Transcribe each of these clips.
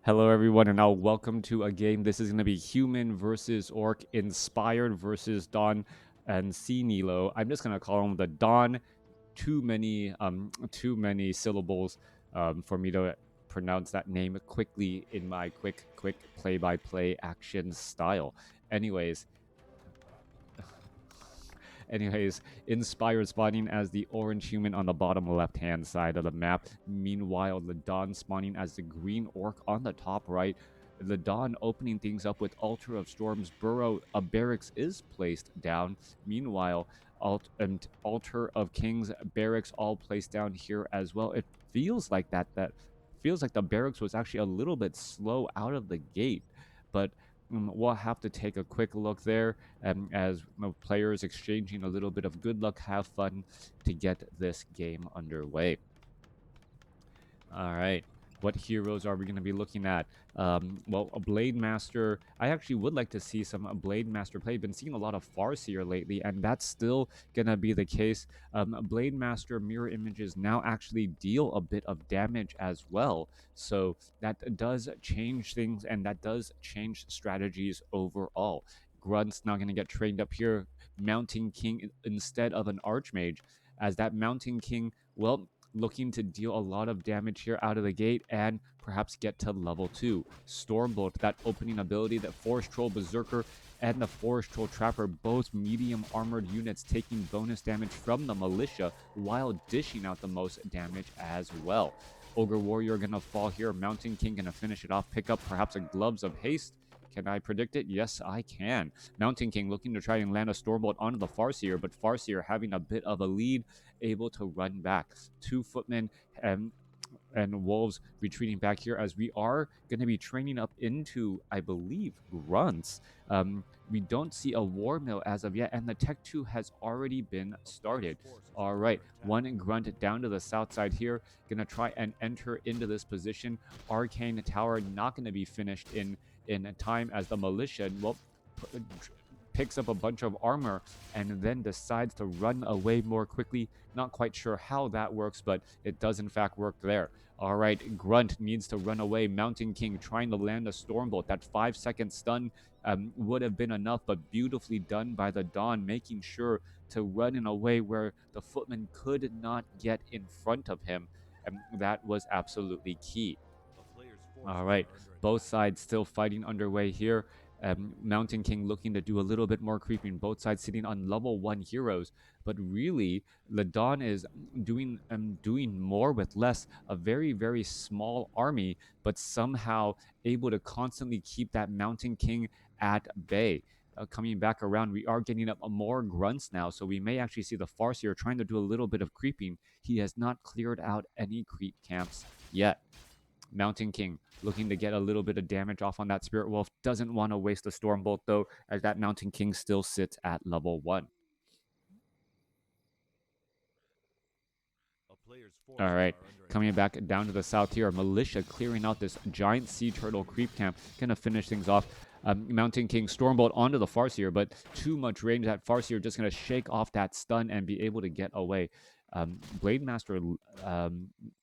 Hello everyone and now welcome to a game. This is going to be human versus orc, inspired versus DonSenilo. I'm just going to call him the Don. Too many syllables for me to pronounce that name quickly in my quick play-by-play action style. Anyways, inspired spawning as the orange human on the bottom left-hand side of the map. Meanwhile, the Dawn spawning as the green orc on the top right. The Dawn opening things up with Altar of Storms Burrow. A barracks is placed down. Meanwhile, Altar of Kings barracks all placed down here as well. It feels like that feels like the barracks was actually a little bit slow out of the gate, but we'll have to take a quick look there as players exchanging a little bit of good luck, have fun to get this game underway. All right. What heroes are we going to be looking at? Well, a Blade Master. I actually would like to see some Blade Master play. Been seeing a lot of Farseer lately, and that's still going to be the case. Blade Master mirror images now actually deal a bit of damage as well. So that does change things, and that does change strategies overall. Grunt's now going to get trained up here. Mountain King instead of an Archmage, as that Mountain King, well, looking to deal a lot of damage here out of the gate and perhaps get to level 2. Stormbolt, that opening ability, that Forest Troll Berserker and the Forest Troll Trapper, both medium armored units taking bonus damage from the Militia while dishing out the most damage as well. Ogre Warrior gonna fall here. Mountain King gonna finish it off. Pick up perhaps a Gloves of Haste. Can I predict it? Yes, I can. Mountain King looking to try and land a Stormbolt onto the Farseer, but Farseer having a bit of a lead, able to run back. 2 footmen and wolves retreating back here as we are going to be training up into, I believe, grunts. We don't see a war mill as of yet, and the Tech 2 has already been started. All right, one grunt down to the south side here, going to try and enter into this position. Arcane Tower not going to be finished in time as the militia, well, picks up a bunch of armor and then decides to run away more quickly. Not quite sure how that works, but it does in fact work there. All right, Grunt needs to run away. Mountain King trying to land a Stormbolt. That 5-second stun would have been enough, but beautifully done by the Dawn, making sure to run in a way where the footman could not get in front of him. And that was absolutely key. All right, both sides still fighting underway here. Mountain King looking to do a little bit more creeping. Both sides sitting on level 1 heroes, but really, the Dawn is doing more with less. A very, very small army, but somehow able to constantly keep that Mountain King at bay. Coming back around, we are getting up more grunts now, so we may actually see the Farseer trying to do a little bit of creeping. He has not cleared out any creep camps yet. Mountain King looking to get a little bit of damage off on that Spirit Wolf. Doesn't want to waste a Stormbolt though, as that Mountain King still sits at level 1. All right, coming back down to the south here, Militia clearing out this giant sea turtle creep camp. Gonna finish things off. Mountain King Stormbolt onto the Farseer, but too much range. That Farseer just gonna shake off that stun and be able to get away. Blade Master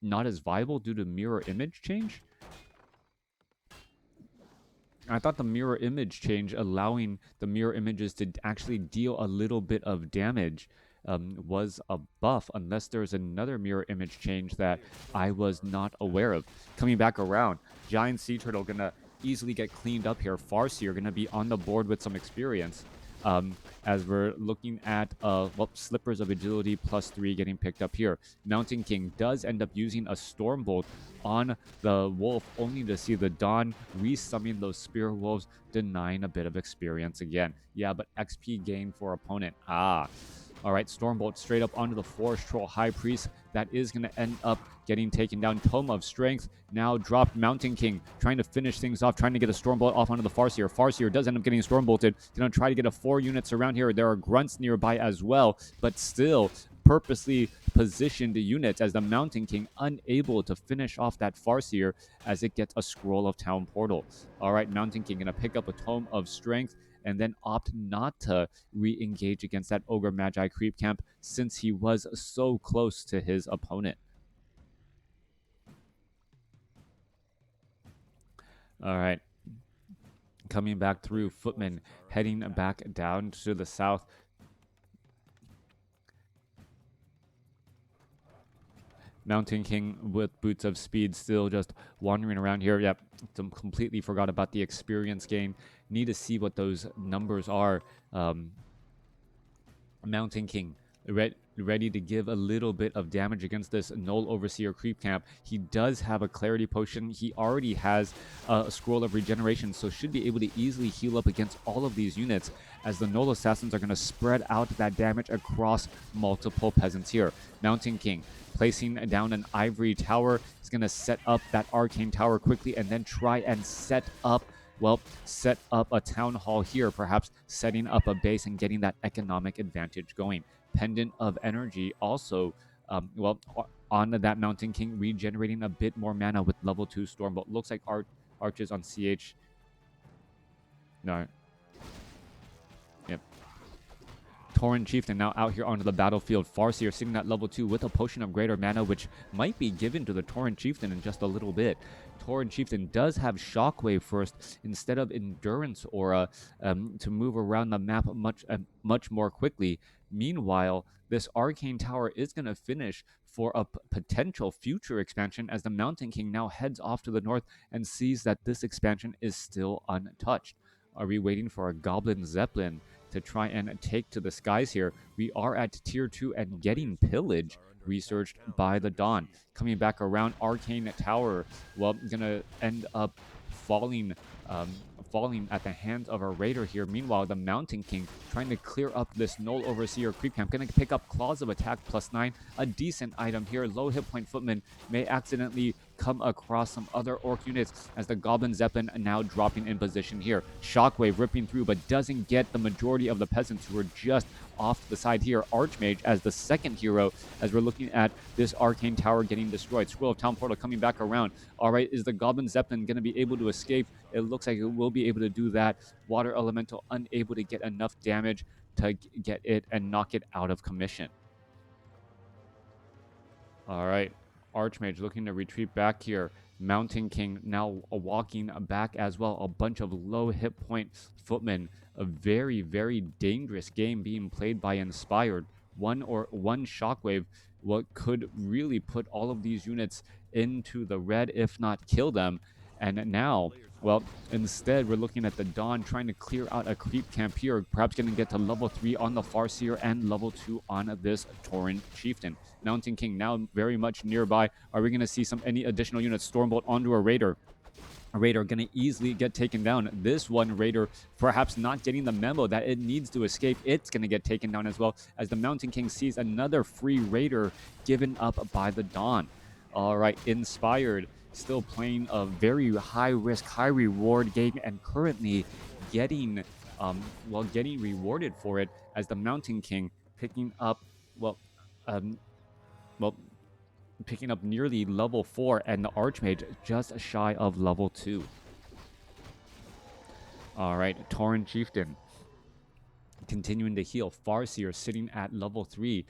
not as viable due to mirror image change. I thought the mirror image change, allowing the mirror images to actually deal a little bit of damage, was a buff, unless there's another mirror image change that I was not aware of. Coming back around, Giant Sea Turtle gonna easily get cleaned up here. Farseer gonna be on the board with some experience. As we're looking at Slippers of Agility +3 getting picked up here. Mountain King does end up using a Stormbolt on the Wolf, only to see the Dawn resummon those Spear Wolves, denying a bit of experience again. Yeah, but XP gain for opponent. All right, Stormbolt straight up onto the Forest Troll High Priest. That is going to end up getting taken down. Tome of Strength now dropped. Mountain King trying to finish things off, trying to get a Stormbolt off onto the Farseer. Farseer does end up getting Stormbolted. Going to try to get a 4 units around here. There are grunts nearby as well, but still purposely positioned units as the Mountain King unable to finish off that Farseer as it gets a Scroll of Town Portal. All right, Mountain King going to pick up a Tome of Strength and then opt not to re-engage against that Ogre Magi creep camp since he was so close to his opponent. All right. Coming back through, Footman heading back down to the south. Mountain King with Boots of Speed still just wandering around here. Yep, completely forgot about the experience gain. Need to see what those numbers are. Mountain King ready to give a little bit of damage against this Null Overseer creep camp. He does have a Clarity Potion. He already has a Scroll of Regeneration, so should be able to easily heal up against all of these units, as the Null Assassins are going to spread out that damage across multiple peasants here. Mountain King placing down an Ivory Tower. He's going to set up that Arcane Tower quickly and then try and set up a town hall here, perhaps setting up a base and getting that economic advantage going. Pendant of Energy also, on that Mountain King, regenerating a bit more mana with level 2 Stormbolt. Looks like arches on CH. No. Yep. Tauren Chieftain now out here onto the battlefield. Farseer sitting at level 2 with a Potion of Greater Mana, which might be given to the Tauren Chieftain in just a little bit. Tauren Chieftain does have Shockwave first instead of Endurance Aura to move around the map much more quickly. Meanwhile, this Arcane Tower is going to finish for a potential future expansion, as the Mountain King now heads off to the north and sees that this expansion is still untouched. Are we waiting for a Goblin Zeppelin to try and take to the skies here? We are at tier 2 and getting pillage researched by the Dawn. Coming back around, Arcane Tower, gonna end up falling at the hands of a raider here. Meanwhile, the Mountain King trying to clear up this Null Overseer creep camp. Gonna pick up Claws of Attack +9, a decent item here. Low hit point Footman may accidentally come across some other Orc units, as the Goblin Zeppelin now dropping in position here. Shockwave ripping through, but doesn't get the majority of the peasants who are just off to the side here. Archmage as the second hero, as we're looking at this Arcane Tower getting destroyed. Scroll of Town Portal coming back around. All right, is the Goblin Zeppelin going to be able to escape? It looks like it will be able to do that. Water Elemental unable to get enough damage to get it and knock it out of commission. All right, Archmage looking to retreat back here. Mountain King now walking back as well. A bunch of low hit point Footmen. A very, very dangerous game being played by Inspired. One Shockwave, what could really put all of these units into the red, if not kill them. And now, instead we're looking at the Dawn trying to clear out a creep camp here, perhaps going to get to level 3 on the Farseer and level 2 on this Tauren Chieftain. Mountain King now very much nearby. Are we going to see any additional units? Stormbolt onto a Raider. A Raider going to easily get taken down. This one Raider perhaps not getting the memo that it needs to escape. It's going to get taken down as well, as the Mountain King sees another free Raider given up by the Dawn. All right, Inspired still playing a very high risk, high reward game, and currently getting rewarded for it, as the Mountain King picking up picking up nearly level 4, and the Archmage just shy of level 2. All right, Tauren Chieftain continuing to heal. Farseer sitting at level 3.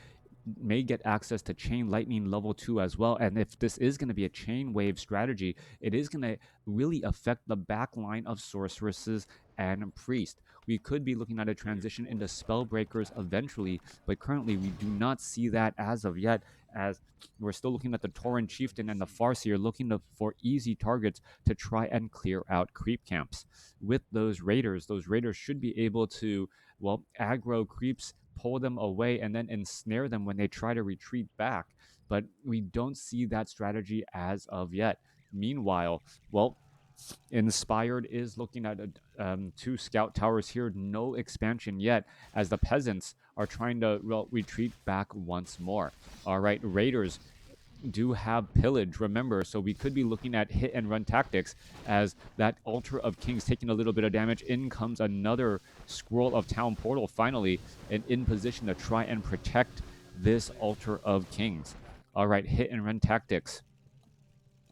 May get access to Chain Lightning level 2 as well. And if this is going to be a chain wave strategy, it is going to really affect the back line of sorceresses and priest. We could be looking at a transition into Spellbreakers eventually, but currently we do not see that as of yet, as we're still looking at the Tauren Chieftain and the Farseer looking for easy targets to try and clear out creep camps. With those Raiders should be able to, aggro creeps, pull them away, and then ensnare them when they try to retreat back. But we don't see that strategy as of yet. Meanwhile, Inspired is looking at 2 scout towers here. No expansion yet, as the peasants are trying to retreat back once more. All right, Raiders do have pillage, remember, so we could be looking at hit and run tactics, as that Altar of Kings taking a little bit of damage. In comes another Scroll of Town Portal finally, and in position to try and protect this Altar of Kings. All right, hit and run tactics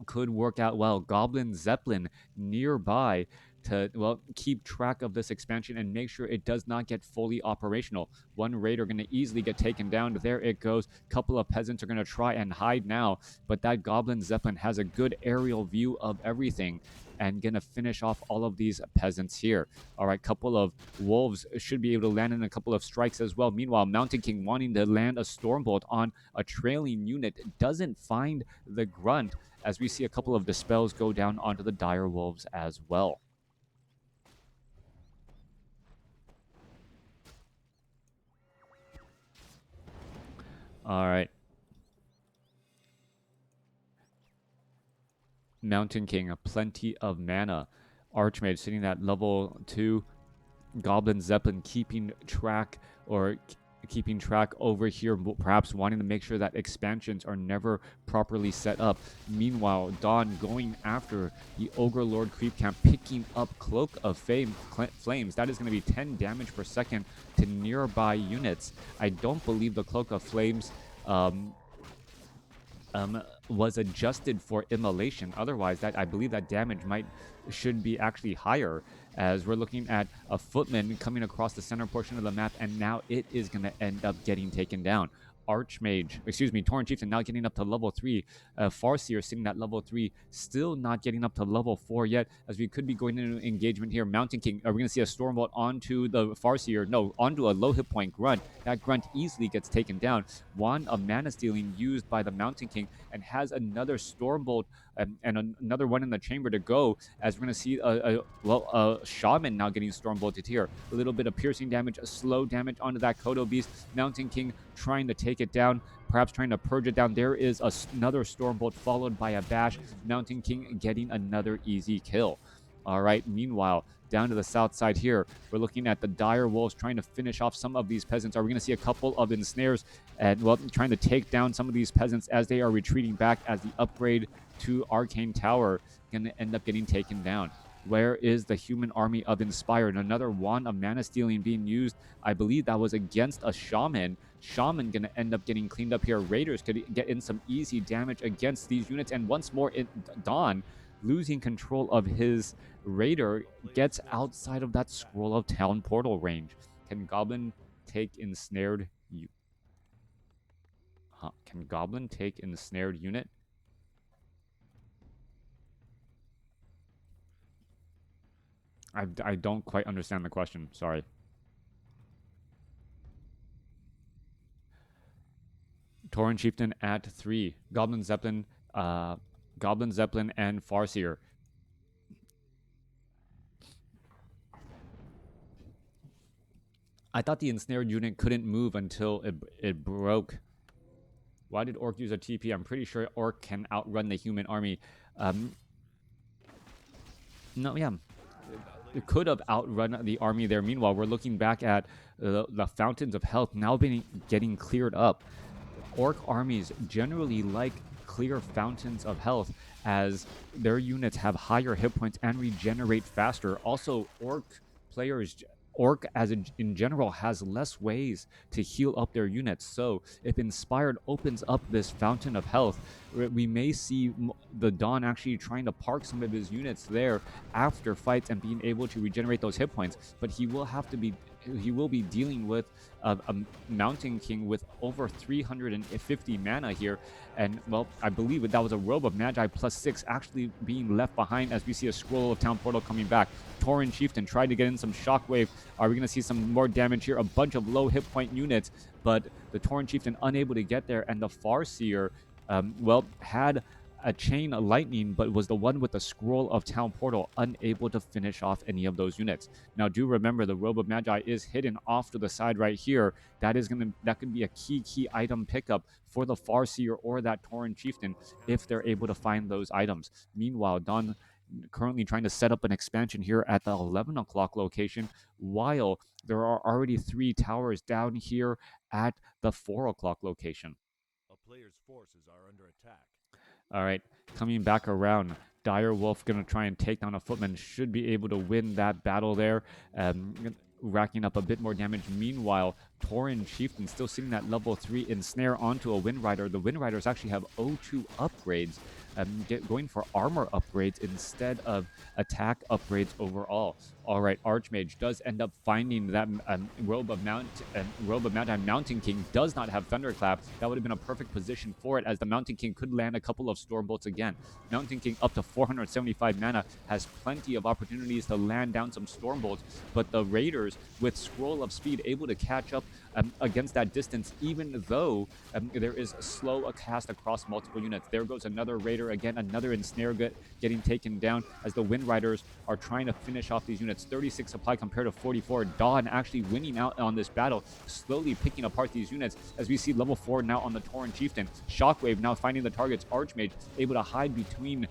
could work out well. Goblin Zeppelin nearby to keep track of this expansion and make sure it does not get fully operational. One Raider going to easily get taken down. There it goes. Couple of peasants are going to try and hide now, but that Goblin Zeppelin has a good aerial view of everything, and gonna finish off all of these peasants here. All right, couple of wolves should be able to land in a couple of strikes as well. Meanwhile, Mountain King wanting to land a Stormbolt on a trailing unit doesn't find the grunt, as we see a couple of dispels go down onto the dire wolves as well. All right. Mountain King, plenty of mana. Archmage sitting at level 2. Goblin Zeppelin keeping track over here, perhaps wanting to make sure that expansions are never properly set up. Meanwhile, Dawn going after the Ogre Lord creep camp, picking up Cloak of Flames. That is going to be 10 damage per second to nearby units. I don't believe the Cloak of Flames was adjusted for immolation. Otherwise, I believe that damage should be actually higher, as we're looking at a footman coming across the center portion of the map, and now it is going to end up getting taken down. Tauren Chieftain now getting up to level 3. Farseer sitting at level 3, still not getting up to level 4 yet, as we could be going into engagement here. Mountain King, are we going to see a Stormbolt onto the Farseer? No, onto a low hit point Grunt. That Grunt easily gets taken down. Wand of Mana Stealing used by the Mountain King, and has another Stormbolt and another one in the chamber to go, as we're going to see a Shaman now getting Stormbolted here. A little bit of piercing damage, a slow damage onto that Kodo Beast. Mountain King trying to take it down, perhaps trying to purge it down. There is another Stormbolt followed by a Bash. Mountain King getting another easy kill. All right, meanwhile, down to the south side here, we're looking at the dire wolves trying to finish off some of these peasants. Are we going to see a couple of ensnares and, well, trying to take down some of these peasants as they are retreating back, as the upgrade to Arcane Tower going to end up getting taken down? Where is the human army of Inspired? Another Wand of Mana Stealing being used. I believe that was against a Shaman. Shaman going to end up getting cleaned up here. Raiders could get in some easy damage against these units. And once more, Dawn, losing control of his Raider, gets outside of that Scroll of Town portal range. Can Goblin take ensnared? Can Goblin take ensnared unit? I don't quite understand the question. Sorry. Tauren Chieftain at 3. Goblin Zeppelin and Farseer. I thought the ensnared unit couldn't move until it broke. Why did Orc use a TP? I'm pretty sure Orc can outrun the human army. No, yeah. It could have outrun the army there. Meanwhile, we're looking back at the Fountains of Health now getting cleared up. Orc armies generally like clear Fountains of Health, as their units have higher hit points and regenerate faster. Also, Orc in general has less ways to heal up their units. So if Inspired opens up this Fountain of Health, we may see the Dawn actually trying to park some of his units there after fights and being able to regenerate those hit points. But he will be dealing with a Mountain King with over 350 mana here. And, well, I believe that was a Robe of Magi +6 actually being left behind, as we see a Scroll of Town portal coming back. Tauren Chieftain tried to get in some Shockwave. Are we going to see some more damage here? A bunch of low hit point units, but the Tauren Chieftain unable to get there, and the Farseer, had a Chain of Lightning, but was the one with the Scroll of Town portal, unable to finish off any of those units. Now, do remember the Robe of Magi is hidden off to the side right here. That could be a key item pickup for the Farseer or that Tauren Chieftain if they're able to find those items. Meanwhile, Dawn currently trying to set up an expansion here at the 11 o'clock location, while there are already 3 towers down here at the 4 o'clock location. A player's forces are under attack. All right, coming back around. Dire Wolf going to try and take down a footman. Should be able to win that battle there, racking up a bit more damage. Meanwhile, Tauren Chieftain still sitting at level 3 ensnare onto a Wind Rider. The Wind Riders actually have O2 upgrades, going for armor upgrades instead of attack upgrades overall. All right, Archmage does end up finding that Robe of Mount, and Mountain King does not have Thunderclap. That would have been a perfect position for it, as the Mountain King could land a couple of Storm Bolts again. Mountain King up to 475 mana has plenty of opportunities to land down some Storm Bolts, but the Raiders with Scroll of Speed able to catch up against that distance, even though there is slow cast across multiple units. There goes another Raider again, another Ensnare getting taken down as the Wind Riders are trying to finish off these units. 36 supply compared to 44. Dawn actually winning out on this battle, slowly picking apart these units as we see level 4 now on the Tauren Chieftain. Shockwave now finding the targets. Archmage able to hide between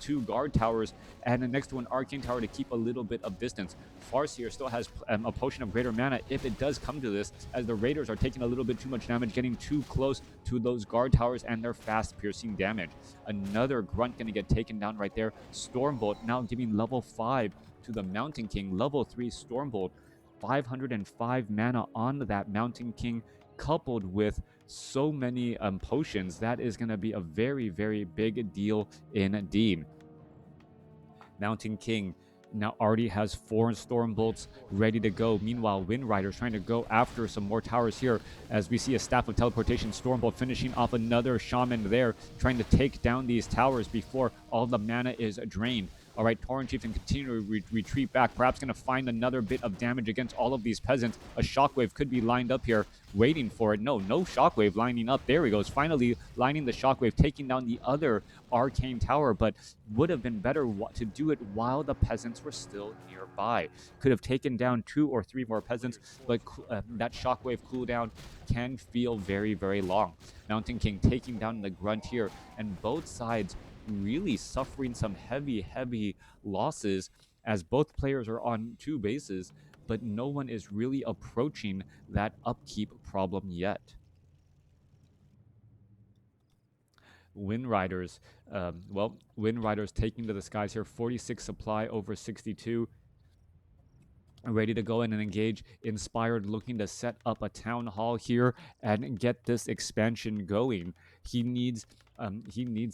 two guard towers and the next one Arcane Tower to keep a little bit of distance. Farseer still has a potion of greater mana if it does come to this, as the Raiders are taking a little bit too much damage, getting too close to those guard towers and their fast piercing damage. Another Grunt going to get taken down right there. Stormbolt now giving level 5 to the Mountain King. Level 3 Stormbolt, 505 mana on that Mountain King, coupled with so many potions. That is going to be a very, very big deal indeed. Mountain King now already has 4 Storm Bolts ready to go. Meanwhile, Wind Rider's trying to go after some more towers here, as we see a Staff of Teleportation Storm Bolt finishing off another Shaman there, trying to take down these towers before all the mana is drained. All right, Tauren Chieftain continue to retreat back, perhaps going to find another bit of damage against all of these peasants. A Shockwave could be lined up here, waiting for it. No Shockwave lining up. There he goes, finally lining the Shockwave, taking down the other Arcane Tower, but would have been better to do it while the peasants were still nearby. Could have taken down 2 or 3 more peasants, but that Shockwave cooldown can feel very, very long. Mountain King taking down the Grunt here, and both sides really suffering some heavy losses, as both players are on 2 bases, but no one is really approaching that upkeep problem yet. Wind Riders, Wind Riders taking to the skies here. 46 supply over 62. Ready to go in and engage. Inspired looking to set up a town hall here and get this expansion going. He needs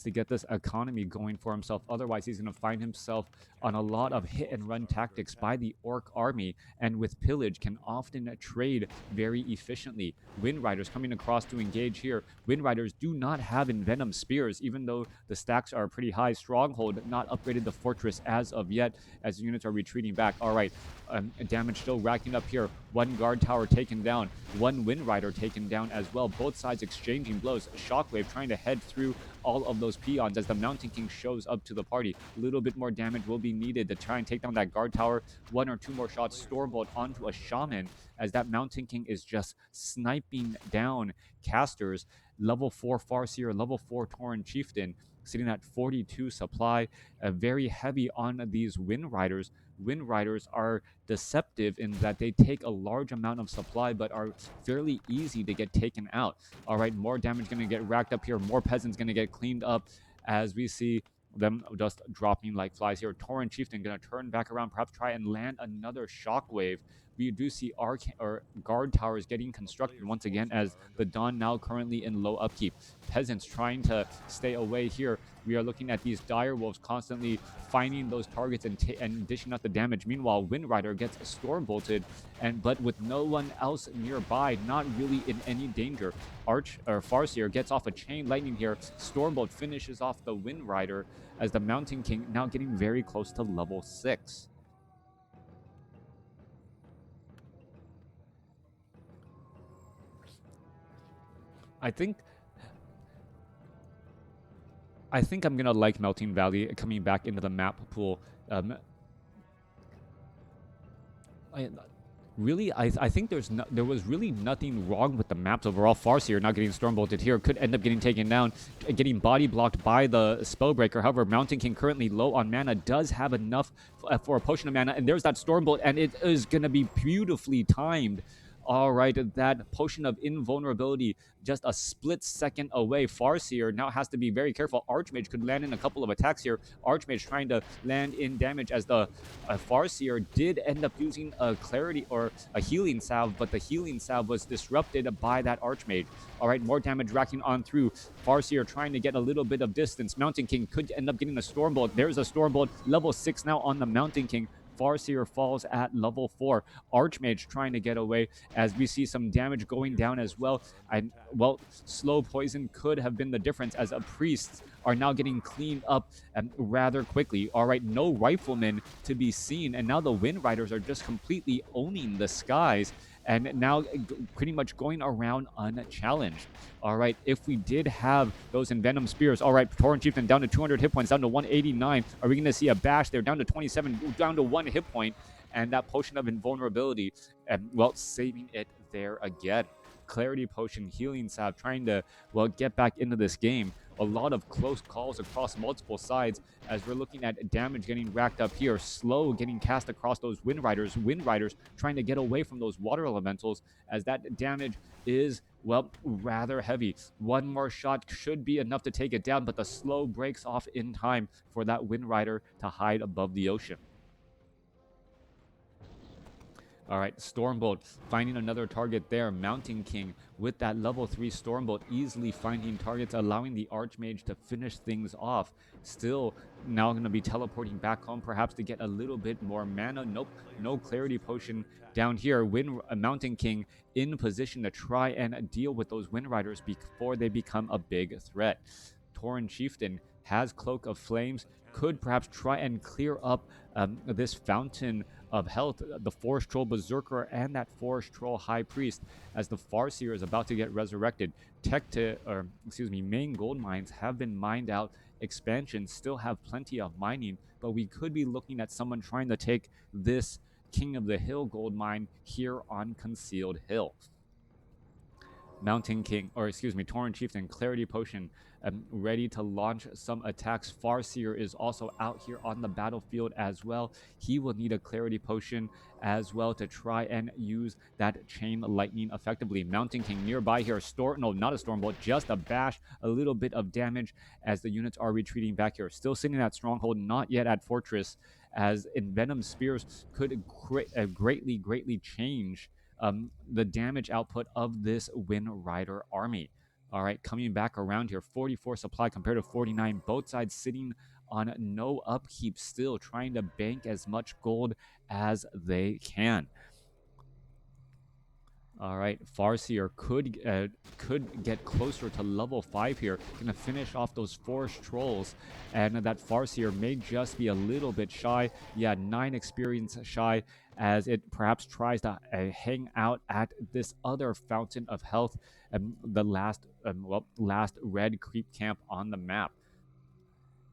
to get this economy going for himself. Otherwise, he's going to find himself on a lot of hit and run tactics by the Orc army, and with pillage can often trade very efficiently. Wind Riders coming across to engage here. Wind Riders do not have Envenom Spears, even though the stacks are pretty high. Stronghold not upgraded the fortress as of yet, as units are retreating back. All right, damage still racking up here. 1 guard tower taken down, 1 Wind Rider taken down as well. Both sides exchanging blows. Shockwave trying to head through all of those peons as the Mountain King shows up to the party. A little bit more damage will be needed to try and take down that guard tower. 1 or 2 more shots. Stormbolt onto a Shaman, as that Mountain King is just sniping down casters. Level 4 Farseer, level 4 Tauren Chieftain, sitting at 42 supply. Very heavy on these Wind Riders. Wind Riders are deceptive in that they take a large amount of supply, but are fairly easy to get taken out. All right, more damage going to get racked up here. More peasants going to get cleaned up, as we see them just dropping like flies here. Tauren Chieftain going to turn back around, perhaps try and land another Shockwave. We do see guard towers getting constructed once again, as the Dawn now currently in low upkeep. Peasants trying to stay away here. We are looking at these dire wolves constantly finding those targets and dishing out the damage. Meanwhile, Wind Rider gets storm bolted, but with no one else nearby, not really in any danger. Farseer gets off a chain lightning here. Stormbolt finishes off the Wind Rider, as the Mountain King now getting very close to level 6. I think I'm gonna like Melting Valley coming back into the map pool. I think there was really nothing wrong with the maps overall. Farseer not getting stormbolted here could end up getting taken down, getting body blocked by the Spellbreaker. However, Mountain King currently low on mana, does have enough for a potion of mana, and there's that stormbolt, and it is gonna be beautifully timed. All right, that potion of invulnerability just a split second away. Farseer now has to be very careful. Archmage could land in a couple of attacks here. Archmage trying to land in damage, as the Farseer did end up using a clarity or a healing salve, but the healing salve was disrupted by that Archmage. All right, more damage racking on through. Farseer trying to get a little bit of distance. Mountain King could end up getting a Stormbolt. There's a Stormbolt, level 6 now on the Mountain King. Farseer falls at level 4. Archmage trying to get away as we see some damage going down as well. Well, slow poison could have been the difference as a priests are now getting cleaned up rather quickly. All right, no riflemen to be seen, and now the Wind Riders are just completely owning the skies and now pretty much going around unchallenged. All right, if we did have those Envenom Spears, all right, Torrent Chieftain down to 200 hit points, down to 189. Are we going to see a bash there? Down to 27, down to 1 hit point, and that Potion of Invulnerability, and well, saving it there again. Clarity Potion, Healing Salve, trying to, well, get back into this game. A lot of close calls across multiple sides as we're looking at damage getting racked up here. Slow getting cast across those Wind Riders. Wind Riders trying to get away from those Water Elementals as that damage is, well, rather heavy. One more shot should be enough to take it down, but the slow breaks off in time for that Wind Rider to hide above the ocean. All right, Stormbolt finding another target there. Mountain King with that level 3 Stormbolt easily finding targets, allowing the Archmage to finish things off. Still now going to be teleporting back home, perhaps to get a little bit more mana. Nope, no Clarity Potion down here. Mountain King in position to try and deal with those Wind Riders before they become a big threat. Tauren Chieftain has Cloak of Flames, could perhaps try and clear up this Fountain of Health, the Forest Troll Berserker and that Forest Troll High Priest, as the Farseer is about to get resurrected. Main gold mines have been mined out. Expansions still have plenty of mining, but we could be looking at someone trying to take this King of the Hill gold mine here on Concealed Hill. Mountain King, Tauren Chieftain, Clarity Potion, ready to launch some attacks. Farseer is also out here on the battlefield as well. He will need a Clarity Potion as well to try and use that Chain Lightning effectively. Mountain King nearby here. Not a Stormbolt, just a bash, a little bit of damage as the units are retreating back here. Still sitting at Stronghold, not yet at Fortress, as Envenom Spears could greatly change the damage output of this Wind Rider army. All right, coming back around here, 44 supply compared to 49. Both sides sitting on no upkeep, still trying to bank as much gold as they can. All right, Farseer could get closer to level 5 here. Gonna finish off those Forest Trolls, and that Farseer may just be a little bit shy. Yeah, 9 experience shy, as it perhaps tries to hang out at this other Fountain of Health, the last red creep camp on the map.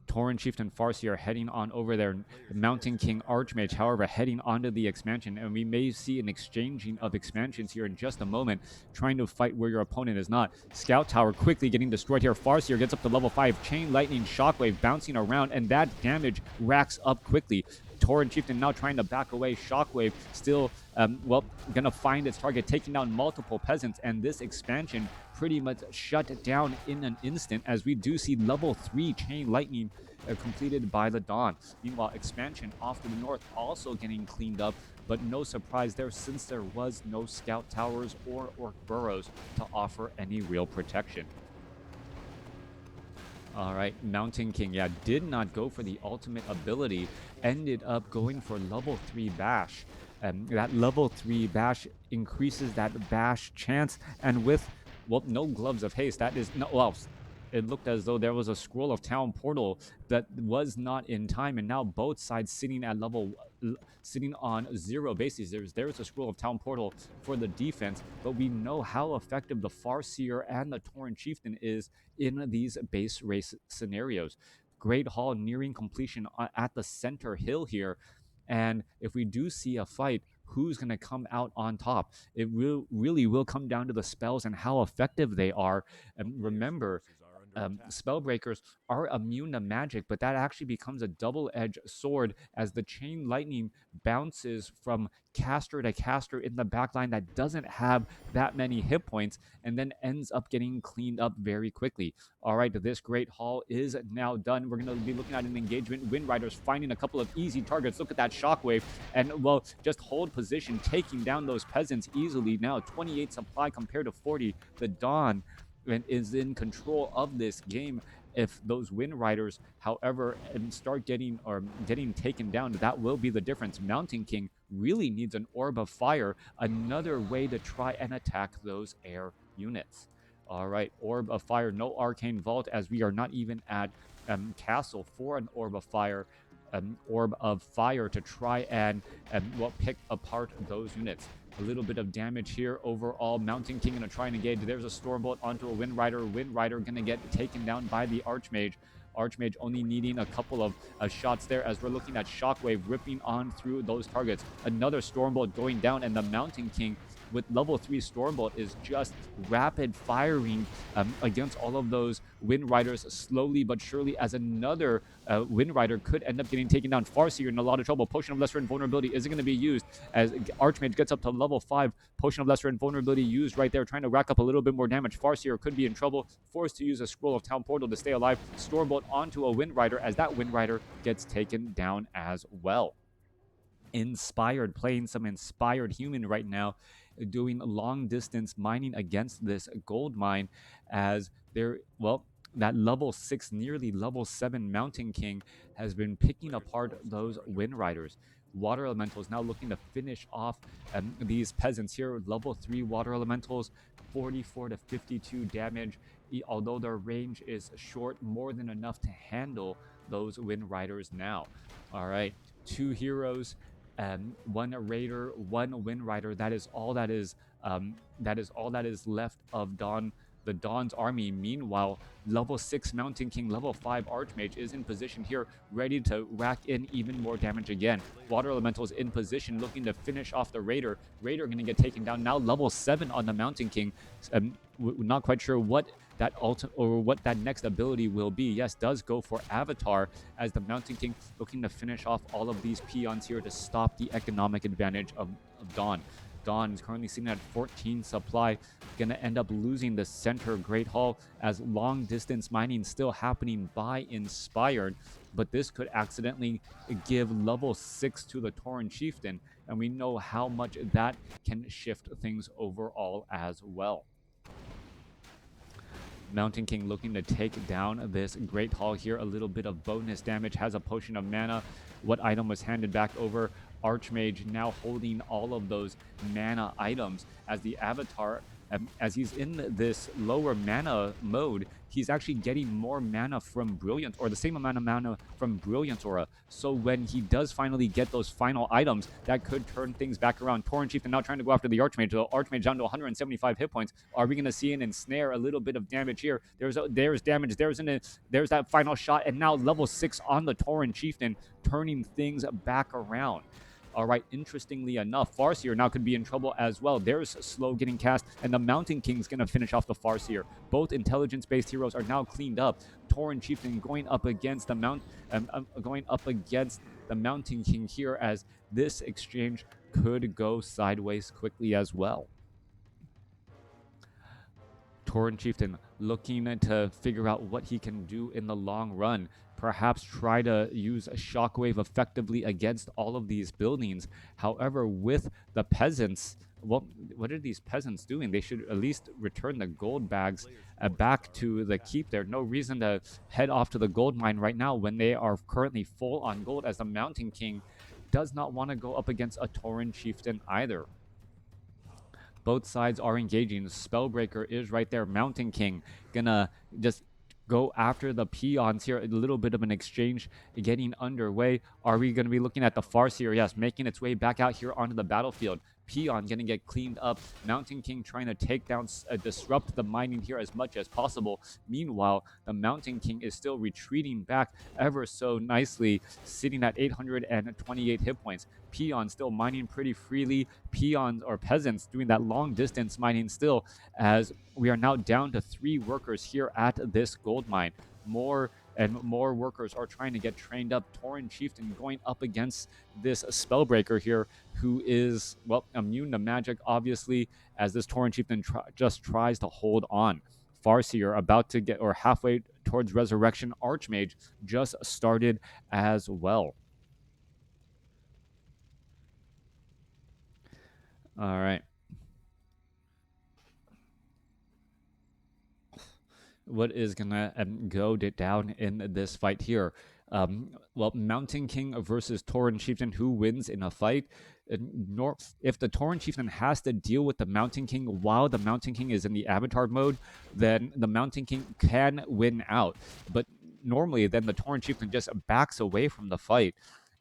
Tauren Chieftain Farseer heading on over there. Mountain King Archmage, however, heading onto the expansion, and we may see an exchanging of expansions here in just a moment, trying to fight where your opponent is not. Scout Tower quickly getting destroyed here. Farseer gets up to level 5. Chain Lightning Shockwave bouncing around, and that damage racks up quickly. Tauren Chieftain now trying to back away. Shockwave still, gonna find its target, taking down multiple peasants, and this expansion pretty much shut down in an instant, as we do see level 3 Chain Lightning completed by the Dawn. Meanwhile, expansion off to the north also getting cleaned up, but no surprise there, since there was no Scout Towers or Orc Burrows to offer any real protection. All right, Mountain King, did not go for the ultimate ability, ended up going for level 3 Bash. That level 3 Bash increases that Bash chance, and with, no Gloves of Haste, that is, it looked as though there was a Scroll of Town Portal that was not in time, and now both sides sitting on 0 bases. There's a Scroll of Town Portal for the defense, but we know how effective the Farseer and the Tauren Chieftain is in these base race scenarios. Great Hall nearing completion at the center hill here, and if we do see a fight, who's going to come out on top? It really will come down to the spells and how effective they are. And remember, Spellbreakers are immune to magic, but that actually becomes a double-edged sword, as the Chain Lightning bounces from caster to caster in the backline that doesn't have that many hit points, and then ends up getting cleaned up very quickly. All right, this Great Hall is now done. We're going to be looking at an engagement. Wind Riders finding a couple of easy targets. Look at that Shockwave, and just hold position, taking down those peasants easily. Now 28 supply compared to 40. The Dawn is in control of this game, If those Wind Riders, however, start getting taken down, that will be the difference. Mountain King really needs an Orb of Fire, another way to try and attack those air units. All right, Orb of Fire, no Arcane Vault, as we are not even at Castle for an Orb of Fire. Orb of Fire to try and pick apart those units. A little bit of damage here overall. Mountain King gonna try and engage. There's a Stormbolt onto a Wind Rider. Wind Rider gonna get taken down by the Archmage. Archmage only needing a couple of shots there, as we're looking at Shockwave ripping on through those targets. Another Stormbolt going down, and the Mountain King with level 3 Stormbolt is just rapid firing against all of those Wind Riders slowly but surely, as another Wind Rider could end up getting taken down. Farseer in a lot of trouble. Potion of Lesser Invulnerability isn't going to be used as Archmage gets up to level 5. Potion of Lesser Invulnerability used right there, trying to rack up a little bit more damage. Farseer could be in trouble, forced to use a Scroll of Town Portal to stay alive. Stormbolt onto a Wind Rider, as that Wind Rider gets taken down as well. Inspired, playing some Inspired Human right now, doing long distance mining against this gold mine, as they're, well, that level 6, nearly level 7 Mountain King has been picking apart those Wind Riders. Water Elementals now looking to finish off these peasants here. Level 3 Water Elementals, 44 to 52 damage. Although their range is short, more than enough to handle those Wind Riders now. All right, 2 heroes, 1 Raider, 1 Wind Rider. That is all that is left of the Dawn's army. Meanwhile, level 6 Mountain King, level 5 Archmage is in position here, ready to rack in even more damage again. Water Elementals in position, looking to finish off the Raider. Raider going to get taken down now, level 7 on the Mountain King. Not quite sure what that next ability will be. Yes, does go for Avatar, as the Mountain King looking to finish off all of these peons here to stop the economic advantage of Dawn. Dawn is currently sitting at 14 supply, gonna end up losing the center Great Hall, as long distance mining still happening by Inspired, but this could accidentally give level 6 to the Tauren Chieftain, and we know how much that can shift things overall as well. Mountain King looking to take down this Great Hall here. A little bit of bonus damage, has a Potion of Mana. What item was handed back over? Archmage now holding all of those mana items, as the Avatar, as he's in this lower mana mode, he's actually getting more mana from Brilliant, or the same amount of mana from Brilliant Aura. So when he does finally get those final items, that could turn things back around. Tauren Chieftain now trying to go after the Archmage. The Archmage down to 175 hit points. Are we going to see an ensnare? A little bit of damage here. There's damage. There's that final shot, and now level 6 on the Tauren Chieftain, turning things back around. All right, interestingly enough, Farseer now could be in trouble as well. There's slow getting cast, and the Mountain King's going to finish off the Farseer. Both intelligence-based heroes are now cleaned up. Tauren Chieftain going up against the Mountain King here, as this exchange could go sideways quickly as well. Tauren Chieftain looking to figure out what he can do in the long run. Perhaps try to use a Shockwave effectively against all of these buildings. However, with the peasants, what are these peasants doing? They should at least return the gold bags back to the keep there. No reason to head off to the gold mine right now when they are currently full on gold, as the Mountain King does not want to go up against a Tauren Chieftain either. Both sides are engaging. Spellbreaker is right there. Mountain King gonna just go after the peons here. A little bit of an exchange getting underway. Are we going to be looking at the Farseer? Yes, making its way back out here onto the battlefield. Peon going to get cleaned up. Mountain King trying to take down, disrupt the mining here as much as possible. Meanwhile, the Mountain King is still retreating back ever so nicely, sitting at 828 hit points. Peon still mining pretty freely. Peons or peasants doing that long distance mining still, as we are now down to 3 workers here at this gold mine. More and more workers are trying to get trained up. Tauren Chieftain going up against this Spellbreaker here, who is, well, immune to magic, obviously, as this Tauren Chieftain just tries to hold on. Farseer about to get, or halfway towards Resurrection. Archmage just started as well. All right. what is gonna go down in this fight here. Well, Mountain King versus Tauren Chieftain, who wins in a fight? If the Tauren Chieftain has to deal with the Mountain King while the Mountain King is in the Avatar mode, then the Mountain King can win out. But normally, then the Tauren Chieftain just backs away from the fight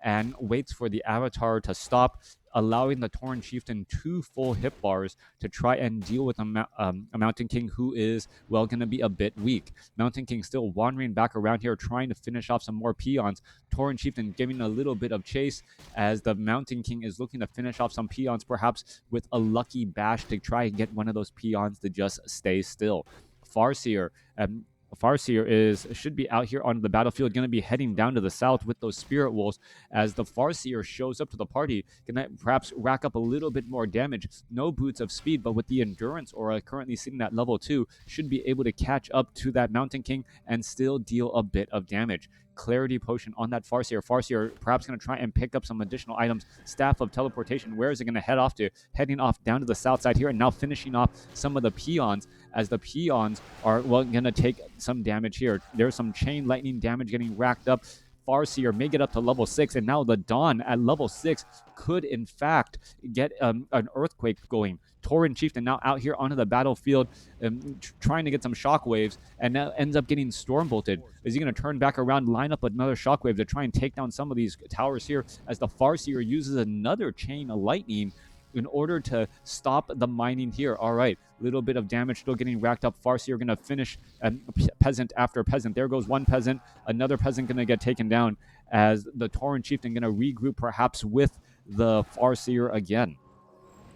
and waits for the Avatar to stop, allowing the Tauren Chieftain 2 full hit bars to try and deal with a Mountain King who is, well, going to be a bit weak. Mountain King still wandering back around here, trying to finish off some more peons. Tauren Chieftain giving a little bit of chase as the Mountain King is looking to finish off some peons, perhaps with a lucky bash to try and get one of those peons to just stay still. Farseer, should be out here on the battlefield, going to be heading down to the south with those Spirit Wolves as the Farseer shows up to the party, going to perhaps rack up a little bit more damage. No boots of speed, but with the Endurance Aura currently sitting at level 2, should be able to catch up to that Mountain King and still deal a bit of damage. Clarity Potion on that Farseer. Farseer perhaps going to try and pick up some additional items. Staff of Teleportation, where is it going to head off to? Heading off down to the south side here and now finishing off some of the peons as the peons are, well, going to take some damage here. There's some Chain Lightning damage getting racked up. Farseer may get up to level 6, and now the Dawn at level 6 could, in fact, get an Earthquake going. Tauren Chieftain now out here onto the battlefield, trying to get some shockwaves, and now ends up getting storm bolted. Is he going to turn back around, line up another shockwave to try and take down some of these towers here, as the Farseer uses another Chain of Lightning in order to stop the mining here? All right, little bit of damage still getting racked up. Farseer going to finish peasant after peasant. There goes one peasant, another peasant going to get taken down as the Tauren Chieftain going to regroup perhaps with the Farseer again.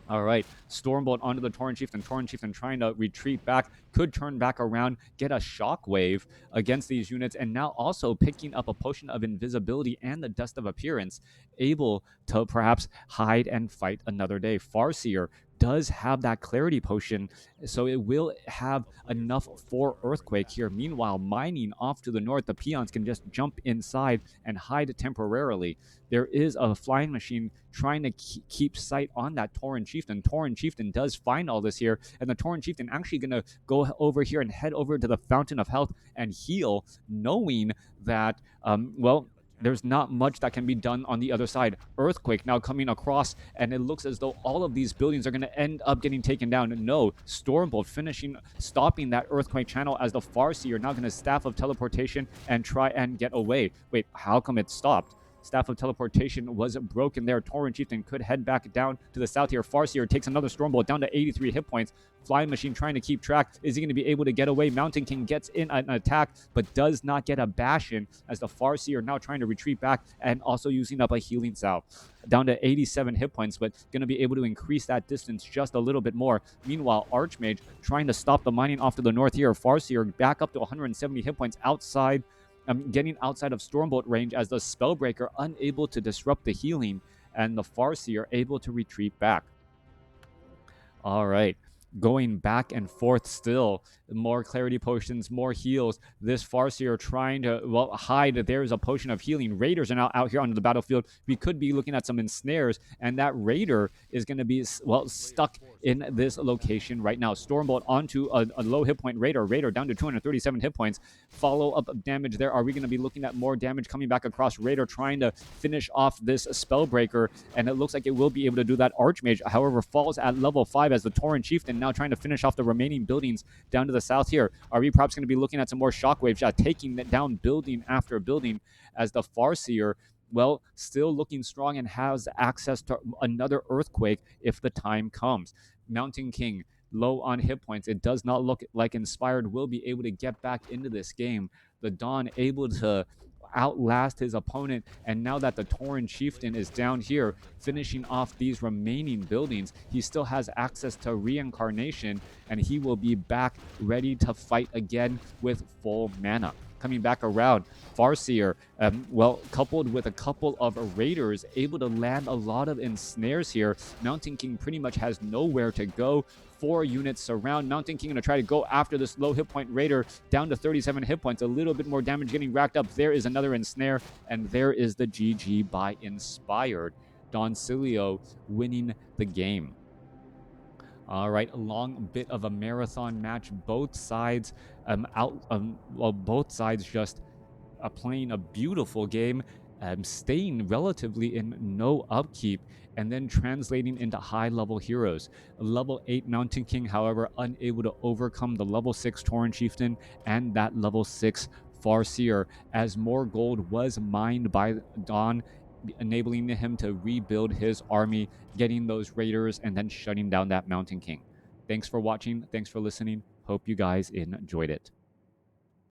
All right, Stormbolt onto the Tauren Chieftain. Tauren Chieftain trying to retreat back, could turn back around, get a shockwave against these units, and now also picking up a Potion of Invisibility and the Dust of Appearance, able to perhaps hide and fight another day. Farseer does have that Clarity Potion, so it will have enough for Earthquake here. Meanwhile, mining off to the north, the peons can just jump inside and hide temporarily. There is a flying machine trying to keep sight on that Tauren Chieftain. Tauren Chieftain does find all this here, and the Tauren Chieftain actually going to go over here and head over to the Fountain of Health and heal, knowing that, well, there's not much that can be done on the other side. Earthquake now coming across, and it looks as though all of these buildings are going to end up getting taken down. No, Stormbolt stopping that Earthquake channel as the Farseer now going to Staff of Teleportation and try and get away. Wait, how come it stopped? Staff of Teleportation was broken there. Tauren Chieftain could head back down to the south here. Farseer takes another Stormbolt down to 83 hit points. Flying Machine trying to keep track. Is he going to be able to get away? Mountain King gets in an attack, but does not get a bash in as the Farseer now trying to retreat back and also using up a healing salve. Down to 87 hit points, but going to be able to increase that distance just a little bit more. Meanwhile, Archmage trying to stop the mining off to the north here. Farseer back up to 170 hit points outside, getting outside of Stormbolt range as the Spellbreaker unable to disrupt the healing, and the Farseer able to retreat back. All right, going back and forth still. More Clarity Potions, more heals. This Farseer trying to, well, hide that there is a Potion of Healing. Raiders are now out here onto the battlefield. We could be looking at some ensnares, and that Raider is going to be, well, stuck in this location right now. Stormbolt onto a low hit point Raider. Raider down to 237 hit points. Follow-up damage there. Are we going to be looking at more damage coming back across? Raider trying to finish off this Spellbreaker, and it looks like it will be able to do that. Archmage, however, falls at level 5 as the Tauren Chieftain now trying to finish off the remaining buildings down to the south here. Are we perhaps going to be looking at some more shockwaves, taking down building after building as the Farseer, well, still looking strong and has access to another Earthquake if the time comes. Mountain King low on hit points. It does not look like Inspired will be able to get back into this game. The Dawn able to outlast his opponent, and now that the Tauren Chieftain is down here finishing off these remaining buildings, he still has access to Reincarnation, and he will be back ready to fight again with full mana. Coming back around, Farseer, well, coupled with a couple of Raiders, able to land a lot of ensnares here. Mountain King pretty much has nowhere to go. 4 units surround. Mountain King going to try to go after this low hit point Raider down to 37 hit points. A little bit more damage getting racked up. There is another ensnare, and there is the GG by Inspired. DonSenilo winning the game. All right, a long bit of a marathon match. Both sides While both sides just playing a beautiful game, staying relatively in no upkeep, and then translating into high level heroes. Level 8 Mountain King, however, unable to overcome the level 6 Tauren Chieftain and that level 6 Farseer, as more gold was mined by Don, enabling him to rebuild his army, getting those raiders, and then shutting down that Mountain King. Thanks for watching. Thanks for listening. Hope you guys enjoyed it.